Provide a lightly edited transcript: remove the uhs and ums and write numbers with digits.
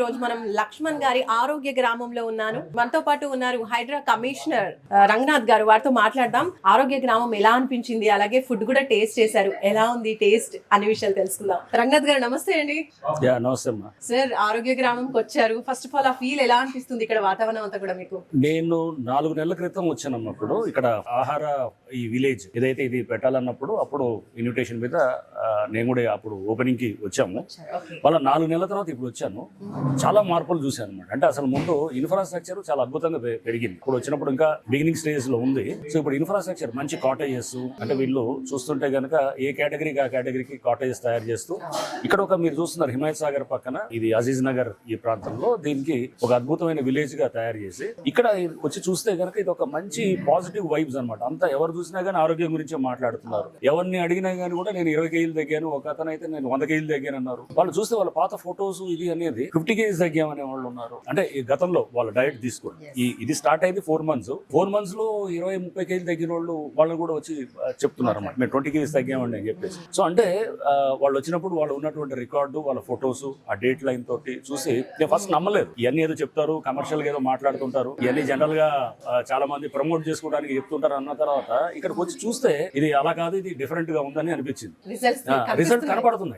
రోజు మనం లక్ష్మణ్ గారి ఆరోగ్య గ్రామంలో ఉన్నాను. మనతో పాటు ఉన్నారు హైడ్రా కమిషనర్ రంగనాథ్ గారు. వారితో మాట్లాడదాం. ఆరోగ్య గ్రామం ఎలా అనిపించింది, అలాగే ఫుడ్ కూడా టేస్ట్ చేశారు, ఎలా ఉంది టేస్ట్ అనే విషయాలు తెలుసుకుందాం. రంగనాథ్ గారు నమస్తే అండి. నమస్తే అమ్మా. సార్, ఆరోగ్య గ్రామంకి వచ్చారు. ఫస్ట్ ఆఫ్ ఆల్ ఆ ఫీల్ ఎలా అనిపిస్తుంది ఇక్కడ వాతావరణం అంతా కూడా మీకు? నేను 4 నెలల క్రితం వచ్చానన్నప్పుడు ఇక్కడ ఆహార ఈ విలేజ్ ఏదైతే ఇది పెట్టాలన్నప్పుడు అప్పుడు ఇన్విటేషన్ మీద నేను కూడా అప్పుడు ఓపెనింగ్ కి వచ్చాము. వాళ్ళ 4 నెలల తర్వాత ఇప్పుడు వచ్చాను. చాలా మార్పులు చూశాను అనమాట. అంటే అసలు ముందు ఇన్ఫ్రాస్ట్రక్చర్ చాలా అద్భుతంగా పెరిగింది. ఇప్పుడు వచ్చినప్పుడు ఇంకా బిగినింగ్ స్టేజ్ లో ఉంది. సో ఇప్పుడు ఇన్ఫ్రాస్ట్రక్చర్ మంచి కాటేజెస్, అంటే వీళ్ళు చూస్తుంటే కనుక ఏ కేటగిరీకి ఆ కేటగిరీకి కాటేజెస్ తయారు చేస్తూ ఇక్కడ ఒక మీరు చూస్తున్నారు హిమాయత్ సాగర్ పక్కన ఇది అజీజ్ నగర్ ఈ ప్రాంతంలో దీనికి ఒక అద్భుతమైన విలేజ్ గా తయారు చేసి ఇక్కడ వచ్చి చూస్తే కనుక ఇది ఒక మంచి పాజిటివ్ వైబ్స్ అనమాట. అంతా ఎవరు చూసినా గానీ ఆరోగ్యం గురించి మాట్లాడుతున్నారు. ఎవరిని అడిగినా గానీ కూడా నేను 20 కేజీలు తగ్గాను, ఒక అతను అయితే నేను 100 కేజీలు తగ్గాను అన్నారు. వాళ్ళు చూస్తే వాళ్ళ పాత ఫొటోస్ ఇది అనేది 50 కేజీస్ తగ్గామనే వాళ్ళు ఉన్నారు. అంటే ఈ గతంలో వాళ్ళ డైట్ తీసుకోండి. ఇది స్టార్ట్ అయింది 4 months లో 20-30 కేజీలు తగ్గిన వాళ్ళు కూడా వచ్చి చెప్తున్నారు అన్నమాట, మేము 20 కేజీస్ తగ్గామండి అని చెప్పేసి. సో అంటే వాళ్ళు వచ్చినప్పుడు వాళ్ళు ఉన్నటువంటి రికార్డు, వాళ్ళ ఫొటోస్, ఆ డేట్ లైన్ తోటి చూసి నేను ఫస్ట్ నమ్మలేదు. ఇవన్నీ ఏదో చెప్తారు, కమర్షియల్ గా ఏదో మాట్లాడుతుంటారు, ఇవన్నీ జనరల్ గా చాలా మంది ప్రమోట్ చేసుకోవడానికి చెప్తుంటారు అన్న తర్వాత ఇక్కడికి వచ్చి చూస్తే ఇది అలా కాదు, ఇది డిఫరెంట్ గా ఉందని అనిపించింది. రిజల్ట్ కనపడుతున్నాయి.